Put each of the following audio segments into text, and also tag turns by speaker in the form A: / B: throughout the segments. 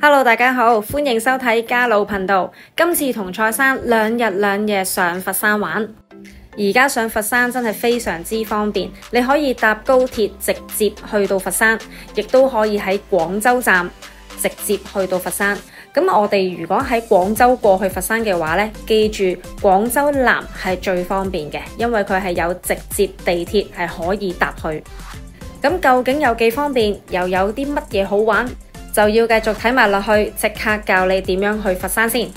A: Hello， 大家好，歡迎收睇家路頻道。今次同蔡生2日2夜上佛山玩。而家上佛山真係非常之方便，你可以搭高鐵直接去到佛山，亦都可以喺廣州站直接去到佛山。咁我哋如果喺廣州過去佛山嘅話呢，記住廣州南係最方便嘅，因為佢係有直接地鐵係可以搭去。咁究竟有幾方便，又有啲乜嘢好玩，就要繼續睇埋落去，即刻教你點樣去佛山先。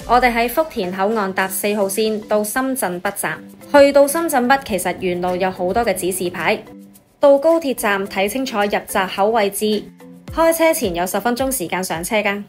A: 我哋喺福田口岸搭4號線到深圳北站，去到深圳北其實沿路有好多嘅指示牌，到高鐵站睇清楚入閘口位置，開車前有10分鐘時間上車㗎。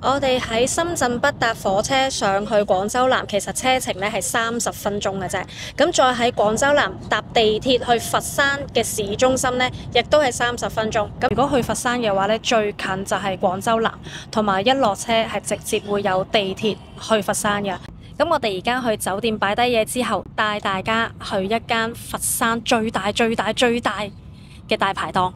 A: 我哋喺深圳北搭火車上去廣州南，其實車程咧係30分鐘嘅啫。咁再喺廣州南搭地鐵去佛山嘅市中心咧，亦都係30分鐘。咁如果去佛山嘅話咧，最近就係廣州南，同埋一落車係直接會有地鐵去佛山嘅。咁我哋而家去酒店擺低嘢之後，帶大家去一間佛山最大嘅大排檔。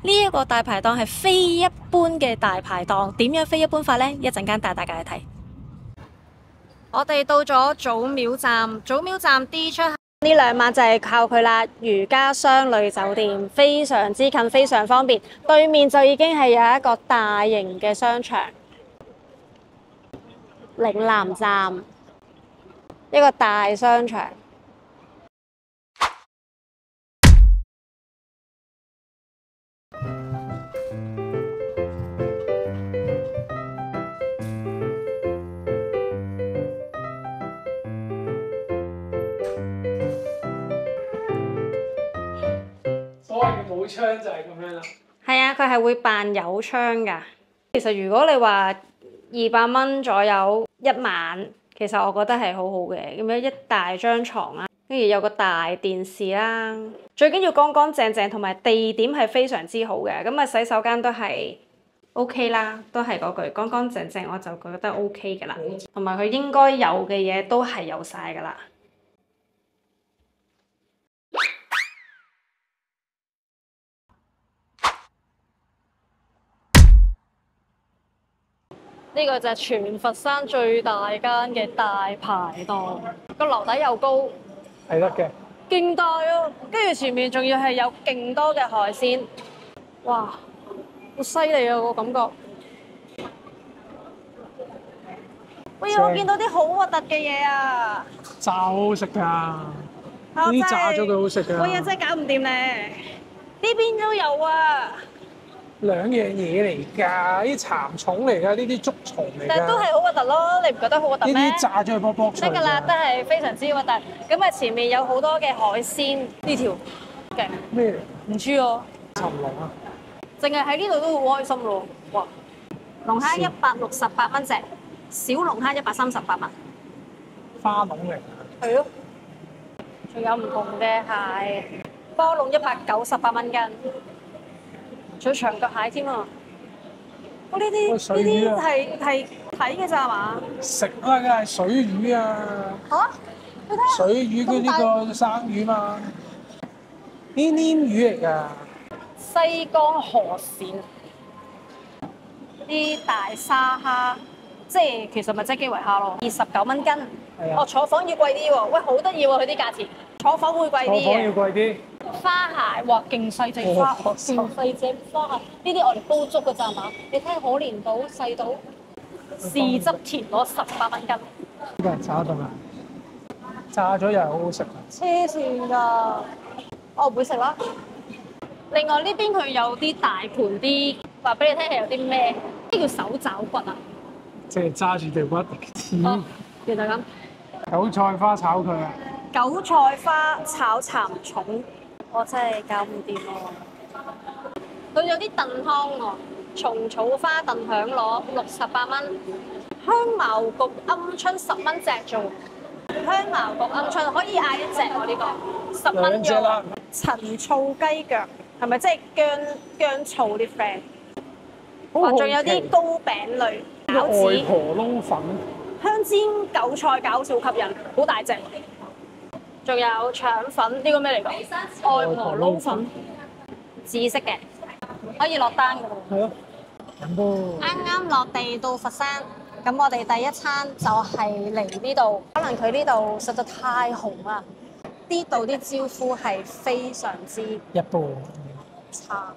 A: 呢一個大排檔係非一般嘅大排檔，點樣非一般法呢？一陣間帶大家去睇。我哋到咗祖廟站，祖廟站 D 出呢2晚就係靠佢啦。如家商旅酒店非常之近，非常方便，對面就已經係有一個大型嘅商場。嶺南站一個大商場。
B: 所謂嘅冇窗就係咁樣啦。
A: 係啊，佢係會扮有窗㗎。其實如果你話200蚊左右1晚，其實我覺得係好好嘅。咁樣一大張床啦，跟住有個大電視啦，最緊要乾乾淨淨，同埋地點係非常之好嘅。咁啊，洗手間都係 OK 啦，都係嗰句乾乾淨淨，我就覺得 OK 㗎啦。同埋佢應該有嘅嘢都係有晒㗎啦。呢個就係全佛山最大間嘅大排檔，個樓底又高，
B: 係得嘅。
A: 勁大啊！跟住前面仲要係有勁多嘅海鮮，哇，好犀利啊個感覺！喂，我見到啲好核突嘅嘢啊！
B: 炸好食㗎，呢啲炸咗佢好食㗎。
A: 喂呀，真係搞唔掂咧！呢邊都有啊！
B: 兩樣嘢嚟㗎，呢啲蠶蟲嚟㗎，呢啲竹蟲嚟㗎。
A: 但係都係好核突咯，你唔覺得好核突咩？
B: 呢啲炸咗佢卜卜脆。
A: 得㗎啦，都係非常之核突。咁啊，前面有好多嘅海鮮，呢條嘅
B: 咩嚟？
A: 唔知啊，
B: 尋龍啊！
A: 淨係喺呢度都好開心咯。哇！龍蝦168蚊隻，小龍蝦138蚊。
B: 花龍嚟㗎。
A: 係咯。仲有唔同嘅蟹，波龍198蚊斤。仲有長腳蟹添啊！呢啲係睇嘅咋嘛？
B: 食啦，梗係水魚啊！
A: 嚇？你睇下。
B: 水魚佢呢個生魚嘛，呢黏魚嚟㗎。
A: 西江河鱔，啲大沙蝦，即係其實咪即係基圍蝦咯，29蚊斤。
B: 係啊。
A: 哦，坐房要貴啲喎，喂，好得意喎佢啲價錢，坐房會貴啲嘅。
B: 坐房要貴啲。
A: 花蟹，哇，勁細隻花，勁細隻花蟹，呢啲我哋煲粥㗎咋嘛？你睇下可憐到細到，豉汁甜攞18蚊斤。
B: 呢個係炒凍啊！炸咗又係好好食啊！
A: 黐線㗎，我唔會食啦。另外呢邊佢有啲大盤啲，話俾你聽係有啲咩？呢叫手爪骨啊！
B: 即係揸住條骨。
A: 哦，原來咁。
B: 韭菜花炒佢啊！
A: 韭菜花炒蠶蟲，我真係搞唔掂喎。佢有啲燉湯喎，蟲草花燉響螺68蚊，香茅焗鵪鶉10蚊隻啫喎。香茅焗鵪鶉可以嗌1隻喎呢個，10蚊啫喎。陳醋雞腳係咪即係薑醋啲 friend？哇！仲有啲糕餅類餃子。
B: 外婆撈粉。
A: 香煎韭菜餃好吸引，好大隻。仲有腸粉，呢個咩嚟㗎？外婆撈粉，紫色嘅，可以落單㗎喎。
B: 係咯。飲杯。
A: 啱啱落地到佛山，咁我哋第一餐就係嚟呢度。可能佢呢度實在太紅啦，呢度啲招呼係非常之
B: 一般。
A: 差。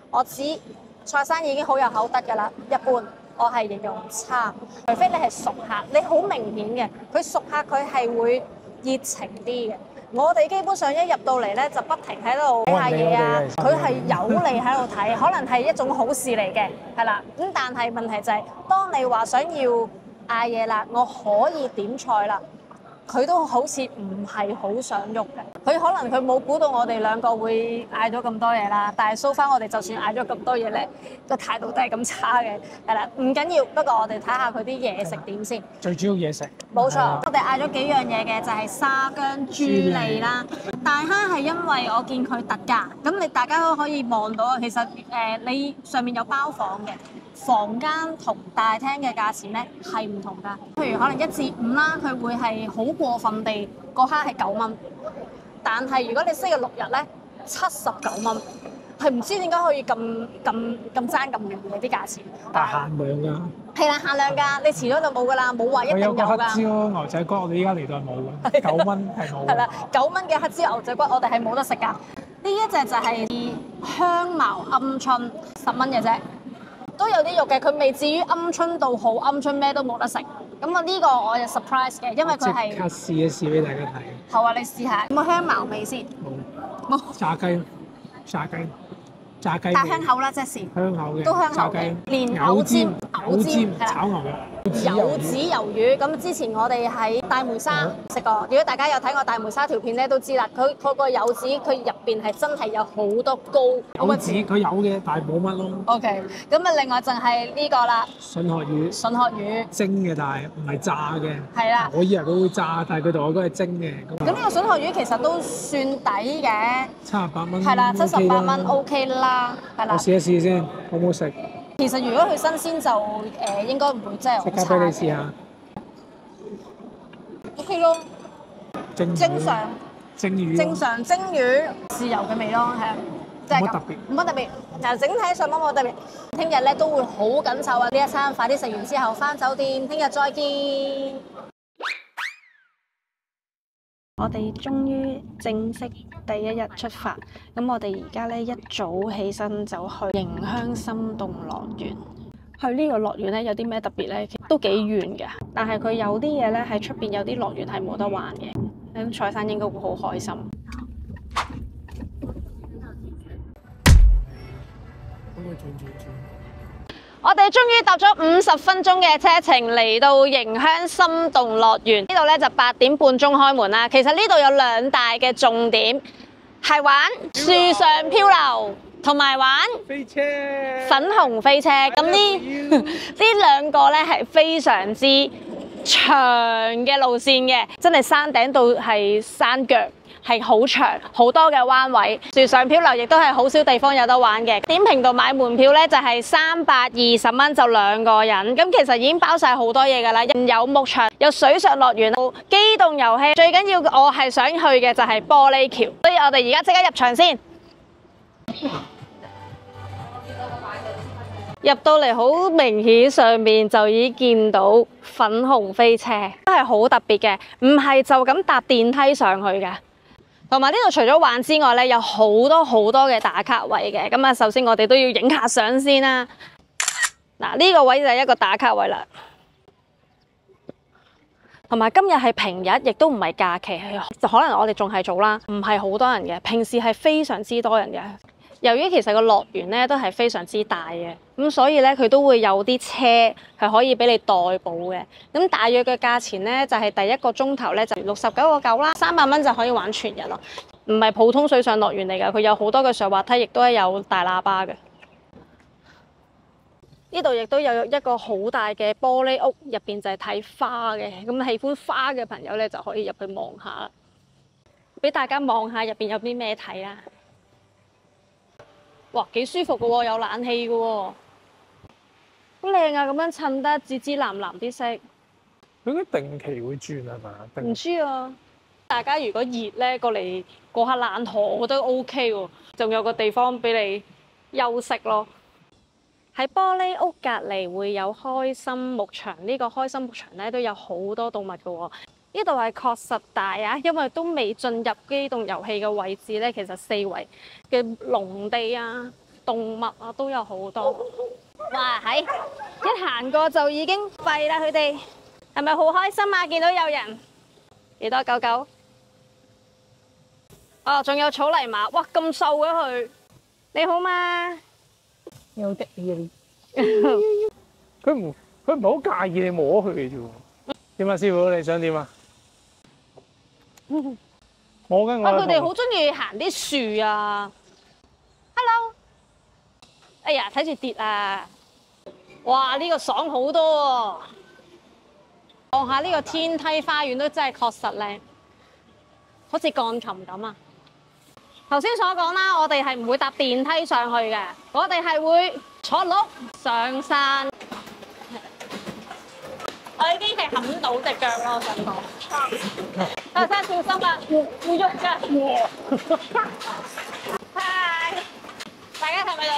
A: 我指菜山已經好有口德㗎啦，一般我係形容差。除非你係熟客，你好明顯嘅，佢熟客佢係會熱情啲嘅。我哋基本上一入到嚟咧，就不停喺度睇下嘢啊。佢係有你喺度睇，可能係一種好事嚟嘅，係啦。咁但係問題就係、當你話想要嗌嘢啦，我可以點菜啦。佢都好似唔係好想喐嘅，佢可能佢冇估到我哋兩個會嗌咗咁多嘢啦，但係 so far我哋就算嗌咗咁多嘢咧，個態度都係咁差嘅，係啦，唔緊要。不過我哋睇下佢啲嘢食點先。
B: 最主要嘢食。
A: 冇錯，我哋嗌咗幾樣嘢嘅，就係沙姜豬脷啦。大蝦係因為我見佢特價，咁你大家都可以望到啊。其實你上面有包房嘅。房間同大廳嘅價錢咧係唔同㗎，譬如可能1至5啦，佢會係好過分地個蝦係9蚊，但係如果你星期6日咧79蚊，係唔知點解可以咁爭咁遠嘅啲價錢。
B: 但限量㗎。係
A: 啦，限量㗎，你遲咗就冇㗎啦，冇話一定有㗎。
B: 有個黑椒牛仔骨，我哋依家嚟到係冇嘅，9蚊係冇。係
A: 啦，9蚊嘅黑椒牛仔骨，我哋係冇得食㗎。呢一隻就係香茅鵪鶉，10蚊嘅啫。都有啲肉嘅，佢未至於鵪鶉到好鵪鶉咩都冇得食。咁啊呢個我就 surprise 嘅，因為佢係
B: 即刻試一試俾大家睇。
A: 好啊，你試下有冇香茅味先？冇。
B: 炸雞，炸雞味。
A: 但香口啦，即係
B: 香口嘅。
A: 都香口嘅。連牛尖
B: 炒牛肉。
A: 柚子魷魚，咁之前我哋喺大梅沙食過。如果大家有睇過大梅沙條片咧，都知啦。佢個柚子佢入邊係真係有好多膏。
B: 柚子佢有嘅，但係冇乜咯。
A: OK，咁啊另外就係呢個啦。筍殼魚。蒸
B: 嘅，但係唔係炸嘅。
A: 係啦。
B: 我以為佢會炸，但係佢同我講係蒸嘅。
A: 咁呢個筍殼魚其實都算抵嘅。
B: 78蚊。
A: 係啦，78蚊 OK 啦，係啦。
B: 我試一試先，好唔好食？
A: 其實如果佢新鮮就應該唔會真係好差。
B: 即刻俾你試下。
A: OK 咯。正常。
B: 蒸
A: 魚，豉油嘅味咯，係啊，真係咁。冇乜特別。嗱，整體上冇乜特別。聽日咧都會好緊湊啊！呢一餐快啲食完之後返酒店，聽日再見。我哋終於正式第一日出發，咁我哋而家咧一早起身就去迎香心動樂園。去呢個樂園咧有啲咩特別咧？都幾遠嘅，但係佢有啲嘢咧喺出邊有啲樂園係冇得玩嘅。咁蔡生應該會好開心。我哋終於搭咗50分鐘嘅車程嚟到迎香心動樂園，呢度咧就8點半鐘開門啦。其實呢度有2大嘅重點，係玩樹上漂流同埋玩
B: 飛車、
A: 粉紅飛車。咁呢兩個咧係非常之長嘅路線嘅，真係山頂到係山腳。係好長，好多嘅彎位，樹上漂流亦都係好少地方有得玩嘅。點評度買門票咧就係320蚊就2個人，咁其實已經包晒好多嘢㗎啦，有牧場，有水上樂園，機動遊戲，最緊要我係想去嘅就係玻璃橋，所以我哋而家即刻入場先。入到嚟好明顯，上面就已經見到粉紅飛車，都係好特別嘅，唔係就咁搭電梯上去嘅。同埋呢度除咗玩之外咧，有好多嘅打卡位嘅。咁啊，首先我哋都要影下相先啦。嗱，呢個位就係一個打卡位啦。同埋今日係平日，亦都唔係假期，就可能我哋仲係早啦，唔係好多人嘅。平時係非常之多人嘅。由於其實個樂園咧都係非常之大嘅，咁所以咧佢都會有啲車係可以俾你代步嘅。咁大約嘅價錢咧就係第一個鐘頭咧就69.9啦，300蚊就可以玩全日咯。唔係普通水上樂園嚟㗎，佢有好多嘅上滑梯，亦都係有大喇叭嘅。呢度亦都有一個好大嘅玻璃屋，入邊就係睇花嘅。咁喜歡花嘅朋友咧就可以入去望下，俾大家望下入邊有啲咩睇啦。哇，幾舒服嘅喎，有冷氣嘅喎，好靚啊！咁樣襯得紫紫藍藍啲色。
B: 佢應該定期會轉係嘛？
A: 唔知啊。大家如果熱咧，過嚟過下冷河，我覺得 OK 喎，仲有個地方俾你休息咯。喺玻璃屋隔離會有開心牧場，呢個開心牧場咧都有好多動物嘅喎。呢度係確實大啊，因為都未進入機動遊戲嘅位置咧，其實四圍嘅農地啊、動物啊都有好多。哇，係一行過就已經吠啦，佢哋係咪好開心啊？見到有人，幾多狗狗？哦，仲有草泥馬，哇，咁瘦嘅佢，你好嘛？
B: 有得意啊！佢唔好介意你摸佢嘅啫喎。點啊，師傅你想點啊？我跟我
A: 佢哋好中意行啲樹啊。Hello， 哎呀，睇住跌啊！哇，呢個爽好多喎！望下呢個天梯花園都真係確實靚，好似鋼琴咁啊！頭先所講啦，我哋係唔會搭電梯上去嘅，我哋係會坐鹿上山。我已經係冚到隻腳咯，我想講。大家小心啊，會喐㗎。嗨，大家係咪有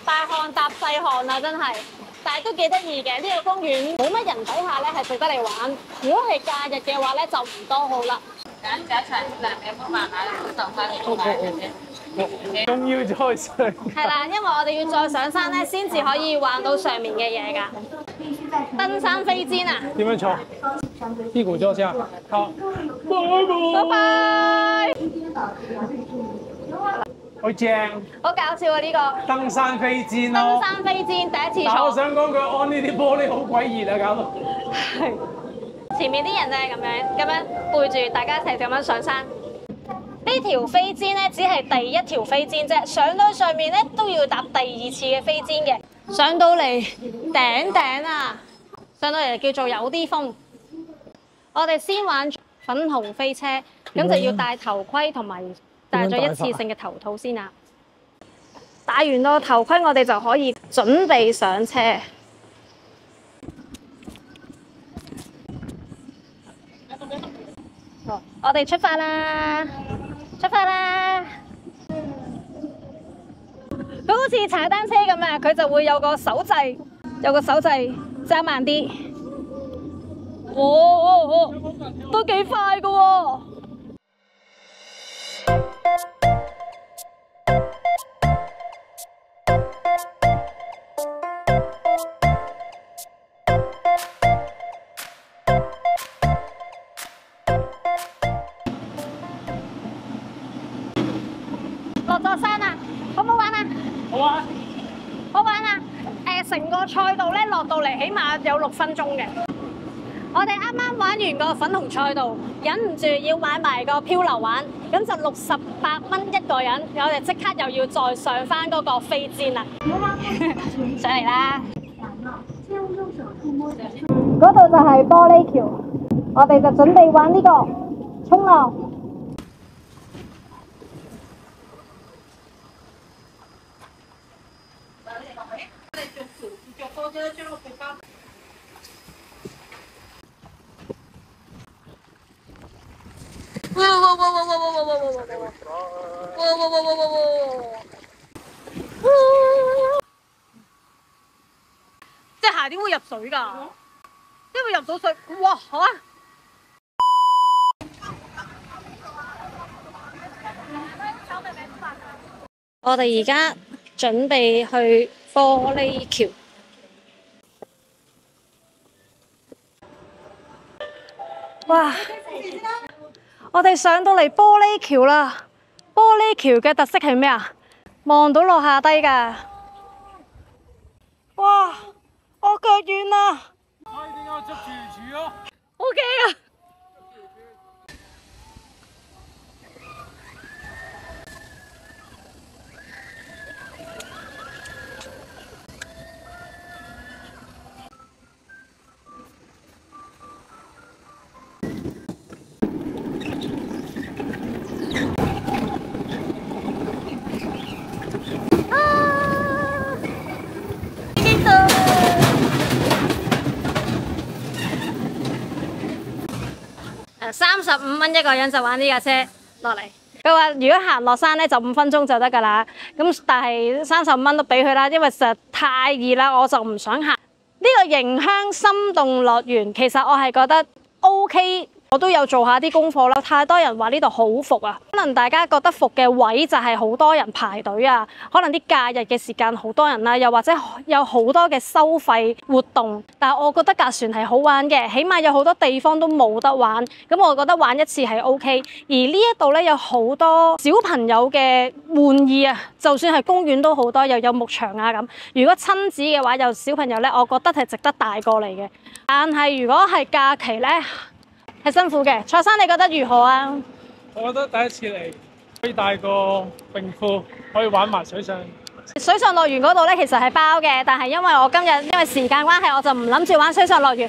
A: 大汗搭細汗啊？真係，但係都幾得意嘅。呢個公園冇乜人底下咧，係值得嚟玩。如果係假日嘅話咧，就唔多好啦。
B: 仲要再上。
A: 係啦，因為我哋要再上山咧，先至可以玩到上面嘅嘢㗎。登山飛氈啊！
B: 點樣坐？屁股坐下。好，
A: 拜拜。
B: 好正。
A: 好搞笑啊！呢個
B: 登山飛氈咯。
A: 登山飛氈第一次坐。
B: 但我想講佢安呢啲玻璃好鬼熱啊，搞到。
A: 係。前面啲人咧咁樣背住大家一齊咁樣上山。呢條飛氈咧只係第一條飛氈啫，上到上面咧都要搭第二次嘅飛氈嘅。上到嚟頂啊！上到嚟叫做有啲風。我哋先玩粉紅飛車，咁就要戴頭盔同埋戴咗一次性嘅頭套先啊。戴完個頭盔，我哋就可以準備上車。我哋出發啦！出發啦！佢好似踩單車咁啊，佢就會有個手掣，揸慢啲。都幾快噶喎！落咗山啊，好唔好玩啊？
B: 好啊！
A: 好玩啊！成個賽道咧落到嚟，起碼有6分鐘嘅。我哋啱啱玩完個粉紅賽道，忍唔住要買埋個漂流玩，咁就68蚊一個人。我哋即刻又要再上翻嗰個飛氈啦，上嚟啦！嗰度就係玻璃橋，我哋就準備玩呢個衝浪。即係鞋點會入水㗎？點會入到水？哇！好啊！我哋而家準備去玻璃橋。哇！我哋上到嚟玻璃橋啦！玻璃橋嘅特色係咩啊？望到落下低㗎。哇！我腳軟啦。
B: 可以點解我捉住柱咯？
A: 好驚啊！35蚊一個人就玩呢架車落嚟，
C: 佢話如果行落山咧就5分鐘就得㗎啦。咁但係35蚊都俾佢啦，因為實在太熱啦，我就唔想行。呢個迎香心動樂園其實我係覺得 OK。我都有做下啲功課啦，太多人話呢度好伏啊，可能大家覺得伏嘅位就係好多人排隊啊，可能啲假日嘅時間好多人啦，又或者有好多嘅收費活動，但係我覺得架船係好玩嘅，起碼有好多地方都冇得玩，咁我覺得玩一次係 OK。而呢一度咧有好多小朋友嘅玩意啊，就算係公園都好多，又有牧場啊咁。如果親子嘅話，有小朋友咧，我覺得係值得帶過嚟嘅。但係如果係假期咧，係辛苦嘅。蔡生你覺得如何啊？
B: 我覺得第一次嚟可以帶個泳褲，可以玩埋水上
C: 樂園嗰度咧，其實係包嘅，但係因為我今日因為時間關係，我就唔諗住玩水上樂園。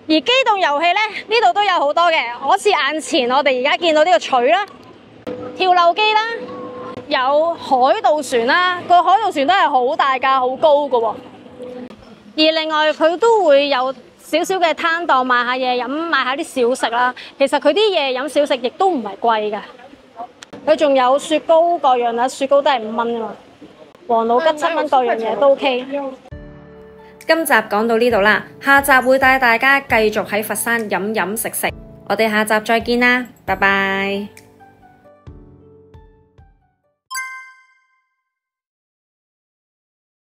C: 而機動遊戲咧，呢度都有好多嘅，好似眼前我哋而家見到呢個錘啦、跳樓機啦，有海盜船啦，個海盜船都係好大架、好高㗎喎。而另外佢都會有少少嘅攤檔賣下嘢飲，賣下啲小食啦。其實佢啲嘢飲小食亦都唔係貴嘅，佢仲有雪糕各樣啦，雪糕都係5蚊㗎嘛，王老吉7蚊，各樣嘢都 OK。
A: 今集講到呢度啦，下集會帶大家繼續喺佛山飲飲食食，我哋下集再見啦，拜拜。